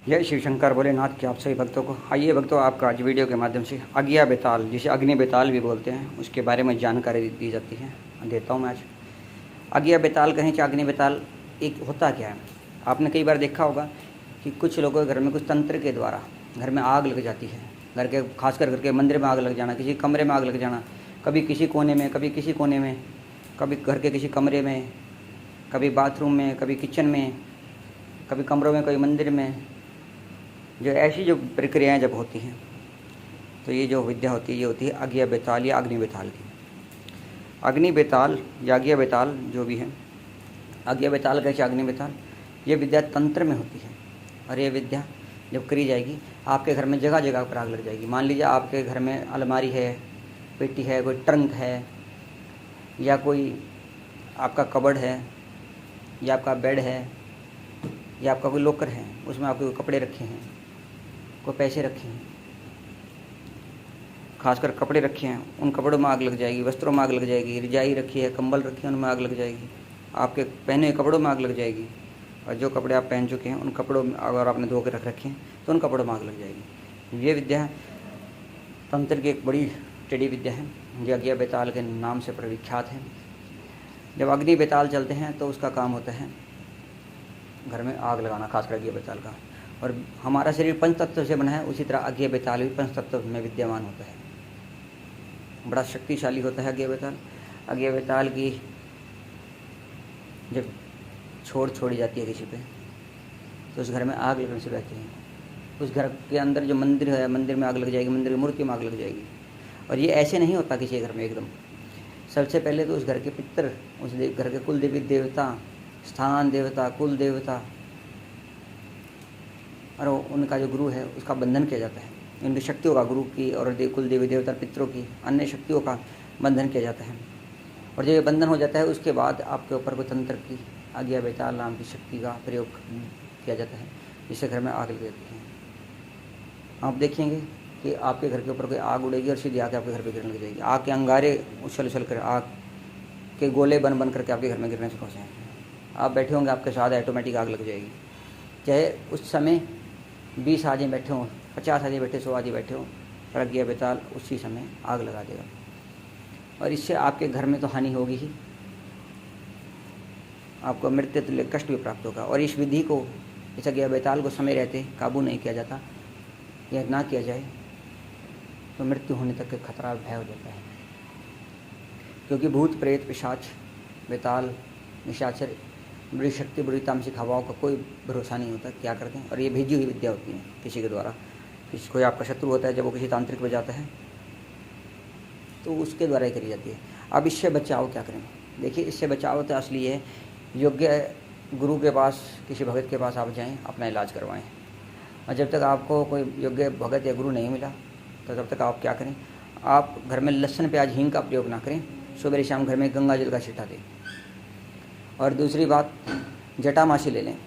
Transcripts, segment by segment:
जय शिव शंकर भोलेनाथ के आप सभी भक्तों को। आइए भक्तों, आपका आज वीडियो के माध्यम से अगिया बेताल, जिसे अग्नि बेताल भी बोलते हैं, उसके बारे में जानकारी दी जाती है, देता हूँ मैं आज। अगिया बेताल कहें चाहे अग्नि बेताल, एक होता क्या है। आपने कई बार देखा होगा कि कुछ लोगों के घर में कुछ तंत्र के द्वारा घर में आग लग जाती है। घर के खासकर घर के मंदिर में आग लग जाना, किसी कमरे में आग लग जाना, कभी किसी कोने में, कभी किसी कोने में, कभी घर के किसी कमरे में, कभी बाथरूम में, कभी किचन में, कभी कमरों में, कभी मंदिर में। जो ऐसी जो प्रक्रियाएं जब होती हैं तो ये जो विद्या होती है ये होती है अगिया बेताल या अग्नि बेताल की। अग्नि बेताल या अगिया बेताल जो भी है, अगिया बेताल कैसे अग्नि बेताल, ये विद्या तंत्र में होती है। और ये विद्या जब करी जाएगी आपके घर में जगह जगह पर आग लग जाएगी। मान लीजिए आपके घर में अलमारी है, पेटी है, कोई ट्रंक है, या कोई आपका कबर्ड है, या आपका बेड है, या आपका कोई लॉकर है, उसमें आपके कोई कपड़े रखे हैं, कोई पैसे रखे हैं, खासकर कपड़े रखे हैं, उन कपड़ों में आग लग जाएगी, वस्त्रों में आग लग जाएगी, रजाई रखी है, कंबल रखे हैं, उनमें आग लग जाएगी, आपके पहने हुए कपड़ों में आग लग जाएगी। और जो कपड़े आप पहन चुके हैं उन कपड़ों में अगर आपने धो के रख रखे हैं तो उन कपड़ों में आग लग जाएगी। ये विद्या तंत्र की एक बड़ी टेढ़ी विद्या है, जो अगिया बेताल के नाम से प्रविख्यात है। जब अग्नि बेताल चलते हैं तो उसका काम होता है घर में आग लगाना, खासकर अगिया बेताल का। और हमारा शरीर पंच तत्व से बना है, उसी तरह अगिया बेताल भी पंच तत्व में विद्यमान होता है। बड़ा शक्तिशाली होता है अगिया बेताल। अगिया बेताल की जब छोड़ी जाती है किसी पे तो उस घर में आग लगने से रहती है। उस घर के अंदर जो मंदिर है, मंदिर में आग लग जाएगी, मंदिर की मूर्ति में आग लग जाएगी। और ये ऐसे नहीं होता किसी घर में एकदम। सबसे पहले तो उस घर के पितर, उस घर के कुल देवी देवता, स्थान देवता, कुल देवता और उनका जो गुरु है उसका बंधन किया जाता है। उनकी शक्तियों का, गुरु की और कुल देवी देवता पितरों की अन्य शक्तियों का बंधन किया जाता है। और जब ये बंधन हो जाता है उसके बाद आपके ऊपर कोई तंत्र की, अगिया बेताल नाम की शक्ति का प्रयोग किया जाता है, जिससे घर में आग लग जाती है। आप देखेंगे कि आपके घर के ऊपर कोई आग उड़ेगी और सीधे आके आपके घर पे गिरने लग जाएगी। आग के अंगारे उछल कर, आग के गोले बन करके आपके घर में गिरने शुरू हो जाएंगे। आप बैठे होंगे, आपके साथ ऑटोमेटिक आग लग जाएगी। चाहे उस समय 20 आदमी बैठे हों, 50 आदमी बैठे, 100 आदमी बैठे हों, पर अगिया बेताल उसी समय आग लगा देगा। और इससे आपके घर में तो हानि होगी ही, आपको मृत्यु तुल्य कष्ट भी प्राप्त होगा। और इस विधि को, इस अगिया बेताल को समय रहते काबू नहीं किया जाता या ना किया जाए तो मृत्यु होने तक के खतरा भय हो जाता है। क्योंकि भूत प्रेत पिशाच बेताल निशाचर बड़ी शक्ति, बड़ी तामसिक हवाओं का कोई भरोसा नहीं होता क्या करते हैं। और ये भेजी हुई विद्या होती है किसी के द्वारा। किसी कोई आपका शत्रु होता है, जब वो किसी तांत्रिक पे जाता है तो उसके द्वारा ही करी जाती है। अब इससे बचाव क्या करें। देखिए, इससे बचाव तो असली है, योग्य गुरु के पास, किसी भगत के पास आप जाएं, अपना इलाज करवाएं। और जब तक आपको कोई योग्य भगत या गुरु नहीं मिला तो तब तक आप क्या करें, आप घर में लहसुन प्याज हींग का प्रयोग ना करें। सुबह शाम घर में गंगा जल का छिटा दें। और दूसरी बात, जटामासी ले लें,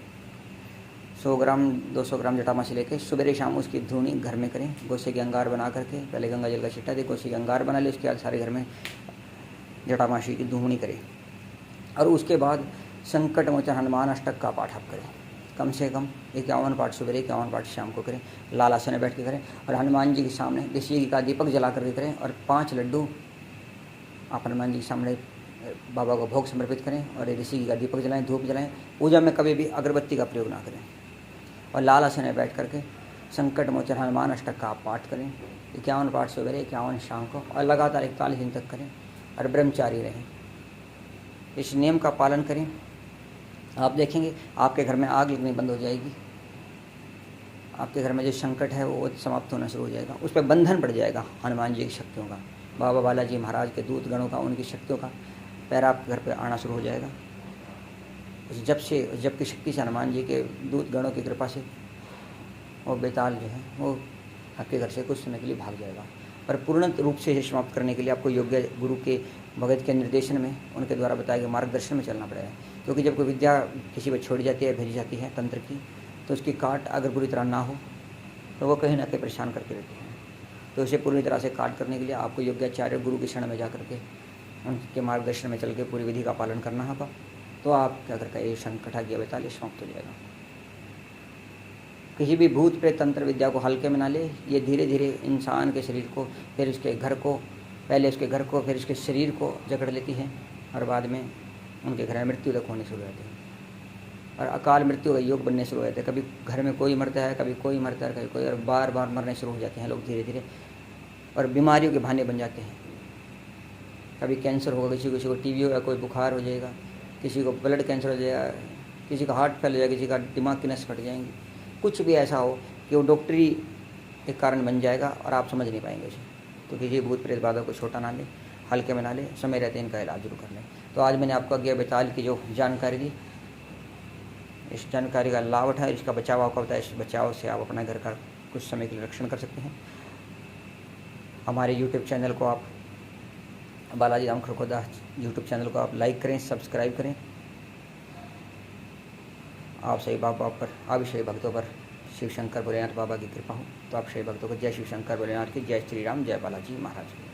100 ग्राम 200 ग्राम जटामासी लेके सुबह शाम उसकी धुनी घर में करें। गोसे के अंगार बना करके पहले गंगा जल का छिटा दे, गोसे के अंगार बना ले, उसके बाद सारे घर में जटामासी की धूमनी करें। और उसके बाद संकट मोचन हनुमान अष्टक का पाठ आप करें, कम से कम 51 पाठ सुबह, 51 पाठ शाम को करें। लाल आसन में बैठ के करें और हनुमान जी के सामने देसी घी का दीपक जला करके करें। और 5 लड्डू आप हनुमान जी के सामने बाबा को भोग समर्पित करें और देसी घी का दीपक जलाएं, धूप जलाएं। पूजा में कभी भी अगरबत्ती का प्रयोग ना करें। और लाल आसन में बैठ करके संकट मोचन हनुमान अष्टक का आप पाठ करें, 51 पाठ सुबह, 51 शाम को, और लगातार 41 दिन तक करें। और ब्रह्मचारी रहें, इस नियम का पालन करें। आप देखेंगे आपके घर में आग लगनी बंद हो जाएगी। आपके घर में जो संकट है वो समाप्त होना शुरू हो जाएगा। उस पर बंधन पड़ जाएगा हनुमान जी की शक्तियों का, बाबा बालाजी महाराज के दूत गणों का, उनकी शक्तियों का पैर आपके घर पे आना शुरू हो जाएगा। जब की शक्ति से, हनुमान जी के दूत गणों की कृपा से वो बेताल जो है वो आपके घर से कुछ समय के लिए भाग जाएगा। पर पूर्ण रूप से इसे समाप्त करने के लिए आपको योग्य गुरु के, भगत के निर्देशन में, उनके द्वारा बताए गए मार्गदर्शन में चलना पड़ेगा। क्योंकि जब कोई विद्या किसी पर छोड़ी जाती है, भेजी जाती है तंत्र की, तो उसकी काट अगर पूरी तरह ना हो तो वो कहीं ना कहीं परेशान करके रहती है। तो उसे पूरी तरह से काट करने के लिए आपको योग्याचार्य गुरु के शरण में जा करके उनके मार्गदर्शन में चल के पूरी विधि का पालन करना होगा। तो आप क्या करके ये संकट अगिया बेताल समाप्त हो जाएगा। किसी भी भूत प्रेत तंत्र विद्या को हल्के में ना ले। ये धीरे धीरे इंसान के शरीर को, फिर इसके घर को, पहले उसके घर को, फिर इसके शरीर को जकड़ लेती है और बाद में उनके घर में मृत्यु तक होनी शुरू हो जाती है और अकाल मृत्यु का योग बनने शुरू हो जाते हैं। कभी घर में कोई मरता है, कभी कोई मरता है, कभी कोई, और बार बार मरने शुरू हो जाते हैं लोग धीरे धीरे और बीमारियों के बहाने बन जाते हैं। कभी कैंसर होगा, किसी को टीबी होगा, कोई बुखार हो जाएगा, किसी को ब्लड कैंसर हो जाएगा, किसी का हार्ट फेल हो जाएगा, किसी का दिमाग की नस फट जाएंगी। कुछ भी ऐसा हो कि वो डॉक्टरी एक कारण बन जाएगा और आप समझ नहीं पाएंगे उसे। तो किसी भूत प्रेत बाधा को छोटा ना ले, हल्के में ना ले, समय रहते इनका इलाज जरूर कर लें। तो आज मैंने आपको अज्ञा बेताल की जो जानकारी दी, इस जानकारी का लाभ उठाएं, इसका बचाव आपका बताया। इस बचाव से आप अपना घर का कुछ समय के लिए रक्षण कर सकते हैं। हमारे यूट्यूब चैनल को आप, बालाजी राम खड़कोदास यूट्यूब चैनल को आप लाइक करें, सब्सक्राइब करें। आप सभी बाबा पर, आप सभी भक्तों पर शिव शंकर भोलेनाथ बाबा की कृपा हो। तो आप सभी भक्तों को जय शिव शंकर भोलेनाथ की, जय श्री राम, जय बालाजी महाराज की।